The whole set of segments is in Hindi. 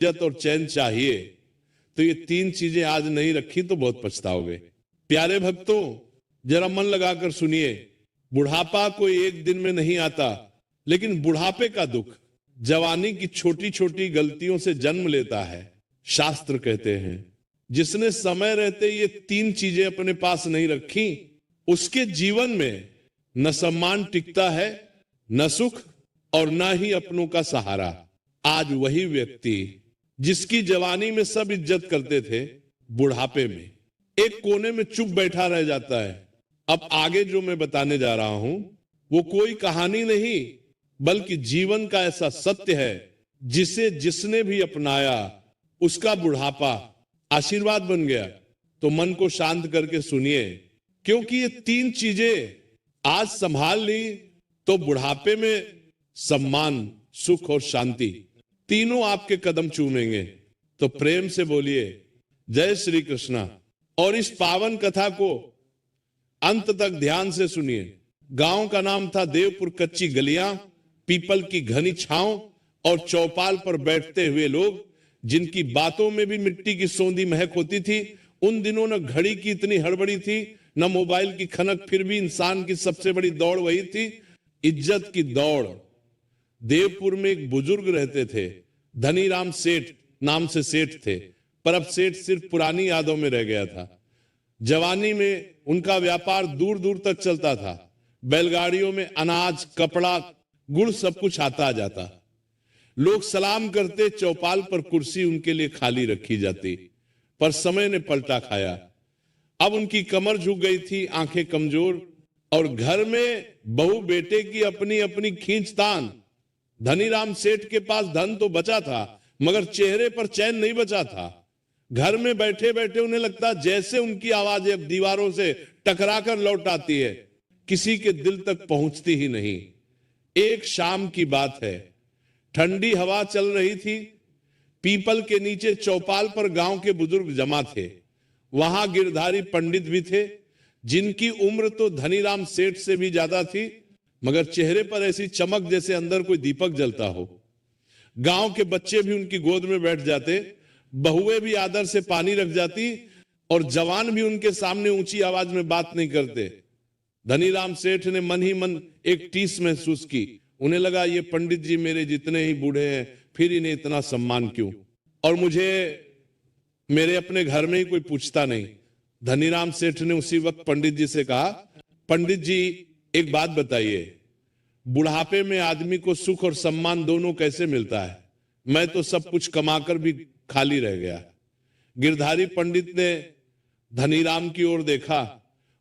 इज्जत और चैन चाहिए तो ये तीन चीजें आज नहीं रखी तो बहुत पछताओगे। प्यारे भक्तों, जरा मन लगाकर सुनिए। बुढ़ापा कोई एक दिन में नहीं आता, लेकिन बुढ़ापे का दुख जवानी की छोटी छोटी गलतियों से जन्म लेता है। शास्त्र कहते हैं जिसने समय रहते ये तीन चीजें अपने पास नहीं रखी, उसके जीवन में न सम्मान टिकता है, न सुख और न ही अपनों का सहारा। आज वही व्यक्ति जिसकी जवानी में सब इज्जत करते थे, बुढ़ापे में एक कोने में चुप बैठा रह जाता है। अब आगे जो मैं बताने जा रहा हूं वो कोई कहानी नहीं, बल्कि जीवन का ऐसा सत्य है जिसे जिसने भी अपनाया उसका बुढ़ापा आशीर्वाद बन गया। तो मन को शांत करके सुनिए, क्योंकि ये तीन चीजें आज संभाल ली तो बुढ़ापे में सम्मान, सुख और शांति तीनों आपके कदम चूमेंगे। तो प्रेम से बोलिए जय श्री कृष्णा। और इस पावन कथा को अंत तक ध्यान से सुनिए। गांव का नाम था देवपुर। कच्ची गलियां, पीपल की घनी छांव और चौपाल पर बैठते हुए लोग, जिनकी बातों में भी मिट्टी की सौंधी महक होती थी। उन दिनों न घड़ी की इतनी हड़बड़ी थी, न मोबाइल की खनक, फिर भी इंसान की सबसे बड़ी दौड़ वही थी, इज्जत की दौड़। देवपुर में एक बुजुर्ग रहते थे, धनीराम सेठ नाम से सेठ थे, पर अब सेठ सिर्फ पुरानी यादों में रह गया था। जवानी में उनका व्यापार दूर दूर तक चलता था। बैलगाड़ियों में अनाज, कपड़ा, गुड़ सब कुछ आता जाता। लोग सलाम करते, चौपाल पर कुर्सी उनके लिए खाली रखी जाती। पर समय ने पलटा खाया। अब उनकी कमर झुक गई थी, आंखें कमजोर, और घर में बहू बेटे की अपनी अपनी खींचतान। धनीराम सेठ के पास धन तो बचा था, मगर चेहरे पर चैन नहीं बचा था। घर में बैठे बैठे उन्हें लगता जैसे उनकी आवाज अब दीवारों से टकराकर लौट आती है, किसी के दिल तक पहुंचती ही नहीं। एक शाम की बात है, ठंडी हवा चल रही थी। पीपल के नीचे चौपाल पर गांव के बुजुर्ग जमा थे। वहां गिरधारी पंडित भी थे, जिनकी उम्र तो धनीराम सेठ से भी ज्यादा थी, मगर चेहरे पर ऐसी चमक जैसे अंदर कोई दीपक जलता हो। गांव के बच्चे भी उनकी गोद में बैठ जाते, बहुएं भी आदर से पानी रख जाती, और जवान भी उनके सामने ऊंची आवाज में बात नहीं करते। धनीराम सेठ ने मन ही मन एक टीस महसूस की। उन्हें लगा ये पंडित जी मेरे जितने ही बूढ़े हैं, फिर इन्हें इतना सम्मान क्यों, और मुझे मेरे अपने घर में ही कोई पूछता नहीं। धनीराम सेठ ने उसी वक्त पंडित जी से कहा, पंडित जी एक बात बताइए, बुढ़ापे में आदमी को सुख और सम्मान दोनों कैसे मिलता है? मैं तो सब कुछ कमाकर भी खाली रह गया। गिरधारी पंडित ने धनीराम की ओर देखा।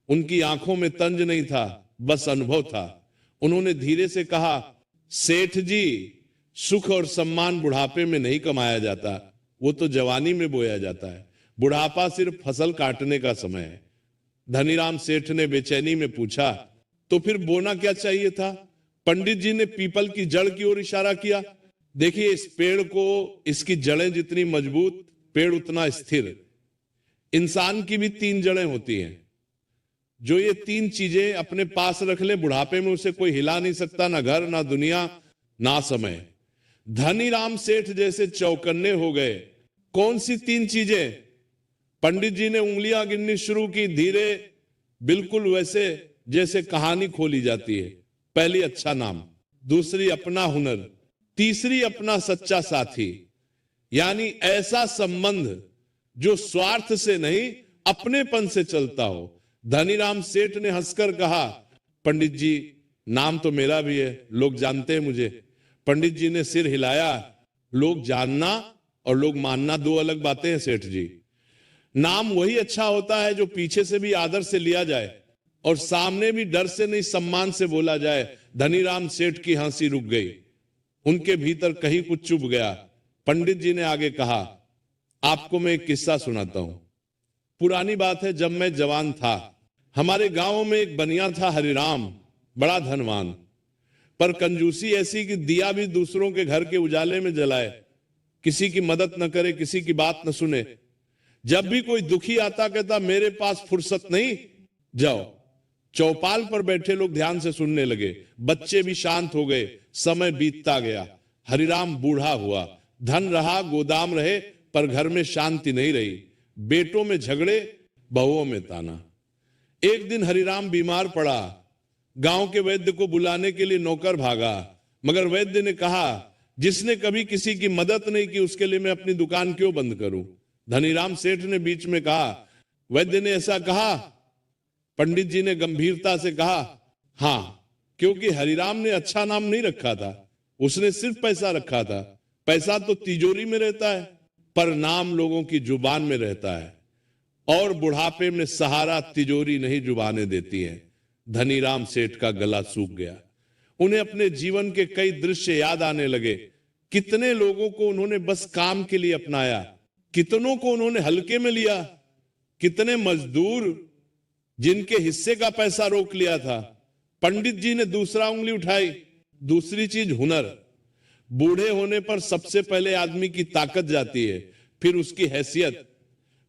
उनकी आंखों में तंज नहीं था, बस अनुभव था। उन्होंने धीरे से कहा, सेठ जी, सुख और सम्मान बुढ़ापे में नहीं कमाया जाता, वो तो जवानी में बोया जाता है। बुढ़ापा सिर्फ फसल काटने का समय है। धनीराम सेठ ने बेचैनी में पूछा, तो फिर बोना क्या चाहिए था? पंडित जी ने पीपल की जड़ की ओर इशारा किया। देखिए, इस पेड़ को इसकी जड़ें जितनी मजबूत, पेड़ उतना स्थिर। इंसान की भी तीन जड़ें होती हैं। जो ये तीन चीजें अपने पास रख ले, बुढ़ापे में उसे कोई हिला नहीं सकता, ना घर, ना दुनिया, ना समय। धनीराम सेठ जैसे चौकन्ने हो गए। कौन सी तीन चीजें? पंडित जी ने उंगलियां गिननी शुरू की, धीरे, बिल्कुल वैसे जैसे कहानी खोली जाती है। पहली अच्छा नाम, दूसरी अपना हुनर, तीसरी अपना सच्चा साथी। यानी ऐसा संबंध जो स्वार्थ से नहीं, अपनेपन से चलता हो। धनीराम सेठ ने हंसकर कहा, पंडित जी, नाम तो मेरा भी है, लोग जानते हैं मुझे। पंडित जी ने सिर हिलाया। लोग जानना और लोग मानना दो अलग बातें हैं सेठ जी। नाम वही अच्छा होता है जो पीछे से भी आदर से लिया जाए और सामने भी डर से नहीं, सम्मान से बोला जाए। धनीराम सेठ की हंसी रुक गई। उनके भीतर कहीं कुछ चुभ गया। पंडित जी ने आगे कहा, आपको मैं एक किस्सा सुनाता हूं। पुरानी बात है, जब मैं जवान था, हमारे गांव में एक बनिया था हरिराम, बड़ा धनवान, पर कंजूसी ऐसी कि दिया भी दूसरों के घर के उजाले में जलाए, किसी की मदद न करे, किसी की बात न सुने। जब भी कोई दुखी आता कहता, मेरे पास फुर्सत नहीं, जाओ। चौपाल पर बैठे लोग ध्यान से सुनने लगे, बच्चे भी शांत हो गए। समय बीतता गया, हरिराम बूढ़ा हुआ, धन रहा, गोदाम रहे, पर घर में शांति नहीं रही। बेटों में झगड़े, बहुओं में ताना। एक दिन हरिराम बीमार पड़ा। गांव के वैद्य को बुलाने के लिए नौकर भागा, मगर वैद्य ने कहा, जिसने कभी किसी की मदद नहीं की उसके लिए मैं अपनी दुकान क्यों बंद करूं। धनीराम सेठ ने बीच में कहा, वैद्य ने ऐसा कहा? पंडित जी ने गंभीरता से कहा, हां, क्योंकि हरिराम ने अच्छा नाम नहीं रखा था, उसने सिर्फ पैसा रखा था। पैसा तो तिजोरी में रहता है, पर नाम लोगों की जुबान में रहता है, और बुढ़ापे में सहारा तिजोरी नहीं जुबानें देती हैं। धनीराम सेठ का गला सूख गया। उन्हें अपने जीवन के कई दृश्य याद आने लगे। कितने लोगों को उन्होंने बस काम के लिए अपनाया, कितनों को उन्होंने हल्के में लिया, कितने मजदूर जिनके हिस्से का पैसा रोक लिया था। पंडित जी ने दूसरा उंगली उठाई। दूसरी चीज हुनर। बूढ़े होने पर सबसे पहले आदमी की ताकत जाती है, फिर उसकी हैसियत।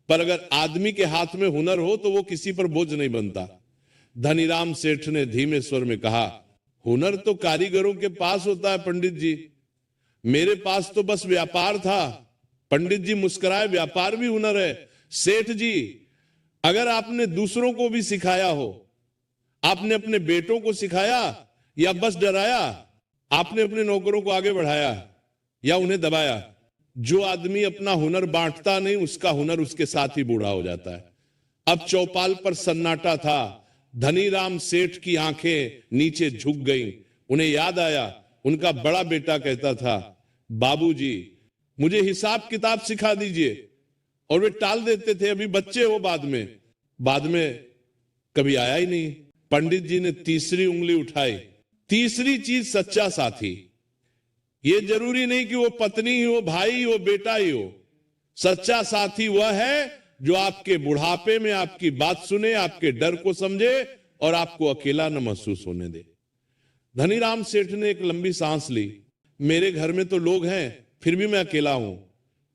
पर अगर आदमी के हाथ में हुनर हो तो वो किसी पर बोझ नहीं बनता। धनीराम सेठ ने धीमे स्वर में कहा, हुनर तो कारीगरों के पास होता है पंडित जी, मेरे पास तो बस व्यापार था। पंडित जी मुस्कुराए, व्यापार भी हुनर है। सेठ जी, अगर आपने दूसरों को भी सिखाया हो, आपने अपने बेटों को सिखाया या बस डराया? आपने अपने नौकरों को आगे बढ़ाया या उन्हें दबाया? जो आदमी अपना हुनर बांटता नहीं, उसका हुनर उसके साथ ही बूढ़ा हो जाता है। अब चौपाल पर सन्नाटा था। धनीराम सेठ की आंखें नीचे झुक गईं। उन्हें याद आया, उनका बड़ा बेटा कहता था, बाबूजी मुझे हिसाब किताब सिखा दीजिए, और वे टाल देते थे, अभी बच्चे हो, बाद में कभी आया ही नहीं। पंडित जी ने तीसरी उंगली उठाई। तीसरी चीज सच्चा साथी। ये जरूरी नहीं कि वो पत्नी ही हो, भाई हो, बेटा ही हो। सच्चा साथी वह है जो आपके बुढ़ापे में आपकी बात सुने, आपके डर को समझे और आपको अकेला न महसूस होने दे। धनीराम सेठ ने एक लंबी सांस ली। मेरे घर में तो लोग हैं, फिर भी मैं अकेला हूं।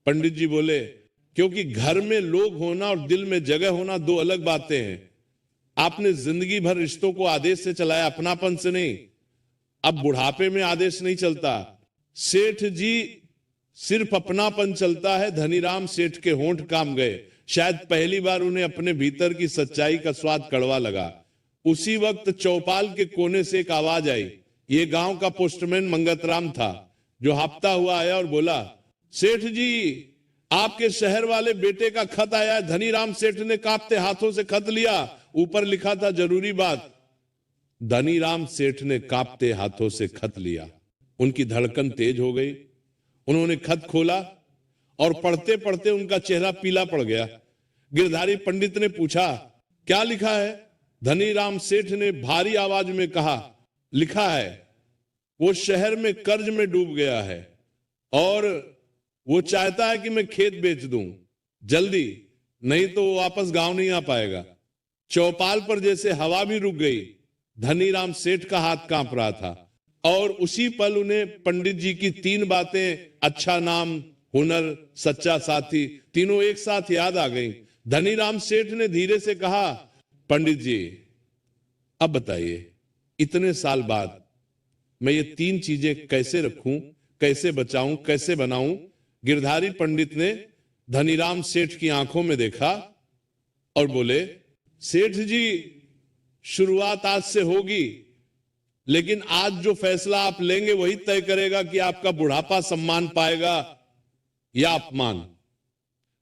पंडित जी बोले, क्योंकि घर में लोग होना और दिल में जगह होना दो अलग बातें हैं। आपने जिंदगी भर रिश्तों को आदेश से चलाया, अपनापन से नहीं। अब बुढ़ापे में आदेश नहीं चलता। सेठ जी सिर्फ अपनापन चलता है। धनीराम सेठ के होंठ काम गए। शायद पहली बार उन्हें अपने भीतर की सच्चाई का स्वाद कड़वा लगा। उसी वक्त चौपाल के कोने से एक आवाज आई। ये गांव का पोस्टमैन मंगतराम था, जो हांफता हुआ आया और बोला, सेठ जी, आपके शहर वाले बेटे का खत आया। धनीराम सेठ ने कांपते हाथों से खत लिया। ऊपर लिखा था, जरूरी बात। धनीराम सेठ ने कांपते हाथों से खत लिया। उनकी धड़कन तेज हो गई। उन्होंने खत खोला और पढ़ते पढ़ते उनका चेहरा पीला पड़ गया। गिरधारी पंडित ने पूछा, क्या लिखा है? धनीराम सेठ ने भारी आवाज में कहा, लिखा है, वो शहर में कर्ज में डूब गया है और वो चाहता है कि मैं खेत बेच दूं जल्दी, नहीं तो वो वापस गांव नहीं आ पाएगा। चौपाल पर जैसे हवा भी रुक गई। धनीराम सेठ का हाथ कांप रहा था और उसी पल उन्हें पंडित जी की तीन बातें, अच्छा नाम, हुनर, सच्चा साथी, तीनों एक साथ याद आ गई। धनीराम सेठ ने धीरे से कहा, पंडित जी, अब बताइए, इतने साल बाद मैं ये तीन चीजें कैसे रखूं, कैसे बचाऊं, कैसे बनाऊं? गिरधारी पंडित ने धनीराम सेठ की आंखों में देखा और बोले, सेठ जी, शुरुआत आज से होगी, लेकिन आज जो फैसला आप लेंगे वही तय करेगा कि आपका बुढ़ापा सम्मान पाएगा या अपमान।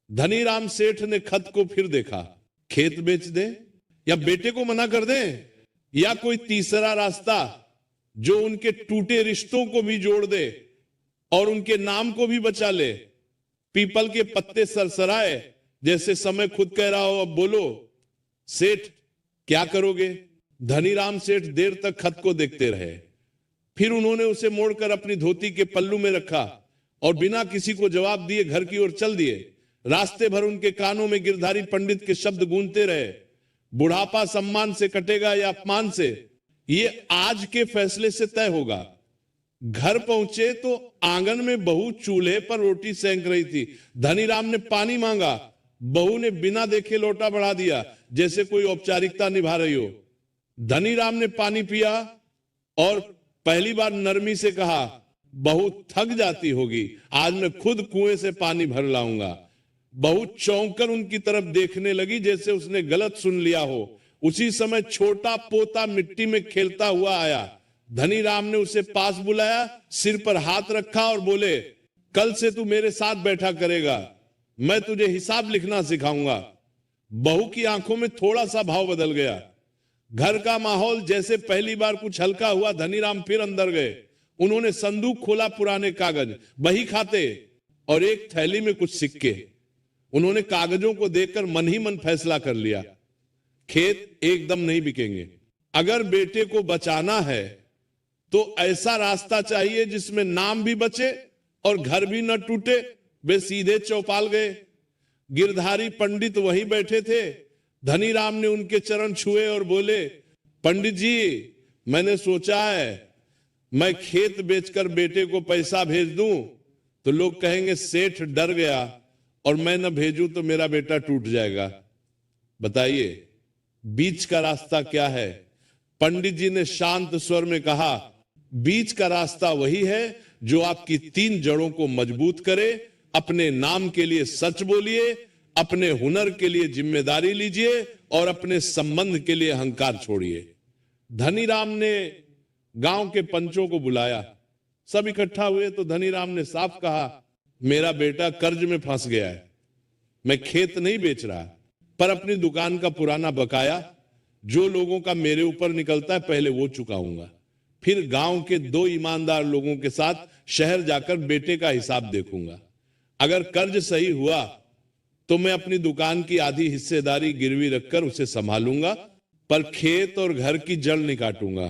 धनीराम सेठ ने खत को फिर देखा। खेत बेच दें या बेटे को मना कर दें, या कोई तीसरा रास्ता जो उनके टूटे रिश्तों को भी जोड़ दे और उनके नाम को भी बचा ले। पीपल के पत्ते सरसराए जैसे समय खुद कह रहा हो, अब बोलो सेठ, क्या करोगे? धनीराम सेठ देर तक खत को देखते रहे। फिर उन्होंने उसे मोड़कर अपनी धोती के पल्लू में रखा और बिना किसी को जवाब दिए घर की ओर चल दिए। रास्ते भर उनके कानों में गिरधारी पंडित के शब्द गूंजते रहे, बुढ़ापा सम्मान से कटेगा या अपमान से, ये आज के फैसले से तय होगा। घर पहुंचे तो आंगन में बहू चूल्हे पर रोटी सेंक रही थी। धनीराम ने पानी मांगा। बहू ने बिना देखे लोटा बढ़ा दिया, जैसे कोई औपचारिकता निभा रही हो। धनीराम ने पानी पिया और पहली बार नरमी से कहा, बहू थक जाती होगी, आज मैं खुद कुएं से पानी भर लाऊंगा। बहू चौंककर उनकी तरफ देखने लगी जैसे उसने गलत सुन लिया हो। उसी समय छोटा पोता मिट्टी में खेलता हुआ आया। धनी राम ने उसे पास बुलाया, सिर पर हाथ रखा और बोले, कल से तू मेरे साथ बैठा करेगा, मैं तुझे हिसाब लिखना सिखाऊंगा। बहू की आंखों में थोड़ा सा भाव बदल गया। घर का माहौल जैसे पहली बार कुछ हल्का हुआ। धनीराम फिर अंदर गए। उन्होंने संदूक खोला, पुराने कागज, बही खाते और एक थैली में कुछ सिक्के। उन्होंने कागजों को देखकर मन ही मन फैसला कर लिया, खेत एकदम नहीं बिकेंगे। अगर बेटे को बचाना है तो ऐसा रास्ता चाहिए जिसमें नाम भी बचे और घर भी न टूटे। वे सीधे चौपाल गए। गिरधारी पंडित वहीं बैठे थे। धनीराम ने उनके चरण छुए और बोले, पंडित जी, मैंने सोचा है मैं खेत बेचकर बेटे को पैसा भेज दूं तो लोग कहेंगे सेठ डर गया, और मैं न भेजूं तो मेरा बेटा टूट जाएगा। बताइए बीच का रास्ता क्या है? पंडित जी ने शांत स्वर में कहा, बीच का रास्ता वही है जो आपकी 3 जड़ों को मजबूत करे। अपने नाम के लिए सच बोलिए, अपने हुनर के लिए जिम्मेदारी लीजिए और अपने संबंध के लिए अहंकार छोड़िए। धनीराम ने गांव के पंचों को बुलाया। सब इकट्ठा हुए तो धनीराम ने साफ कहा, मेरा बेटा कर्ज में फंस गया है। मैं खेत नहीं बेच रहा, पर अपनी दुकान का पुराना बकाया जो लोगों का मेरे ऊपर निकलता है पहले वो चुकाऊंगा। फिर गांव के 2 ईमानदार लोगों के साथ शहर जाकर बेटे का हिसाब देखूंगा। अगर कर्ज सही हुआ तो मैं अपनी दुकान की आधी हिस्सेदारी गिरवी रखकर उसे संभालूंगा, पर खेत और घर की जड़ नहीं काटूंगा।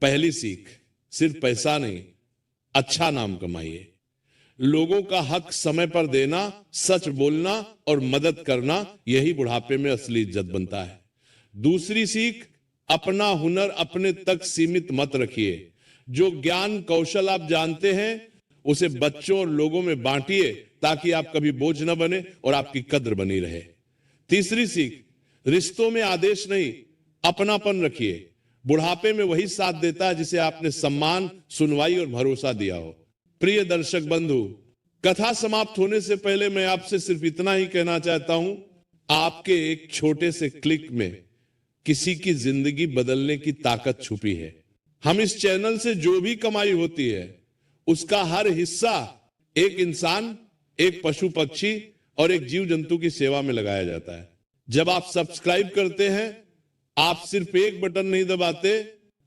पहली सीख, सिर्फ पैसा नहीं, अच्छा नाम कमाइए। लोगों का हक समय पर देना, सच बोलना और मदद करना, यही बुढ़ापे में असली इज्जत बनता है। दूसरी सीख, अपना हुनर अपने तक सीमित मत रखिए। जो ज्ञान कौशल आप जानते हैं उसे बच्चों और लोगों में बांटिए ताकि आप कभी बोझ न बने और आपकी कद्र बनी रहे। तीसरी सीख, रिश्तों में आदेश नहीं, अपनापन रखिए। बुढ़ापे में वही साथ देता है जिसे आपने सम्मान, सुनवाई और भरोसा दिया हो। प्रिय दर्शक बंधु, कथा समाप्त होने से पहले मैं आपसे सिर्फ इतना ही कहना चाहता हूं, आपके एक छोटे से क्लिक में किसी की जिंदगी बदलने की ताकत छुपी है। हम इस चैनल से जो भी कमाई होती है उसका हर हिस्सा एक इंसान, एक पशु पक्षी और एक जीव जंतु की सेवा में लगाया जाता है। जब आप सब्सक्राइब करते हैं, आप सिर्फ एक बटन नहीं दबाते,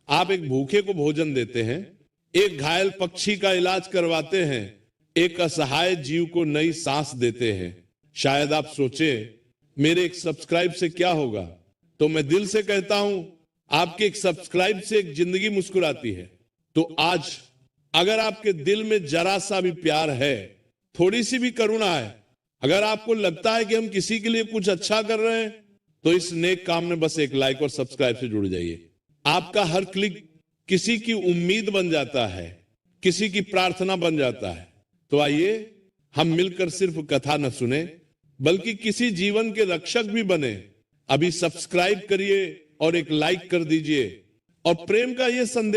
आप एक भूखे को भोजन देते हैं, एक घायल पक्षी का इलाज करवाते हैं, एक असहाय जीव को नई सांस देते हैं। शायद आप सोचे मेरे एक सब्सक्राइब से क्या होगा, तो मैं दिल से कहता हूं आपके एक सब्सक्राइब से एक जिंदगी मुस्कुराती है। तो आज अगर आपके दिल में जरा सा भी प्यार है, थोड़ी सी भी करुणा है, अगर आपको लगता है कि हम किसी के लिए कुछ अच्छा कर रहे हैं, तो इस नेक काम में बस एक लाइक और सब्सक्राइब से जुड़ जाइए। आपका हर क्लिक किसी की उम्मीद बन जाता है, किसी की प्रार्थना बन जाता है। तो आइए हम मिलकर सिर्फ कथा न सुने बल्कि किसी जीवन के रक्षक भी बने। अभी सब्सक्राइब करिए और एक लाइक कर दीजिए और प्रेम का ये संदेश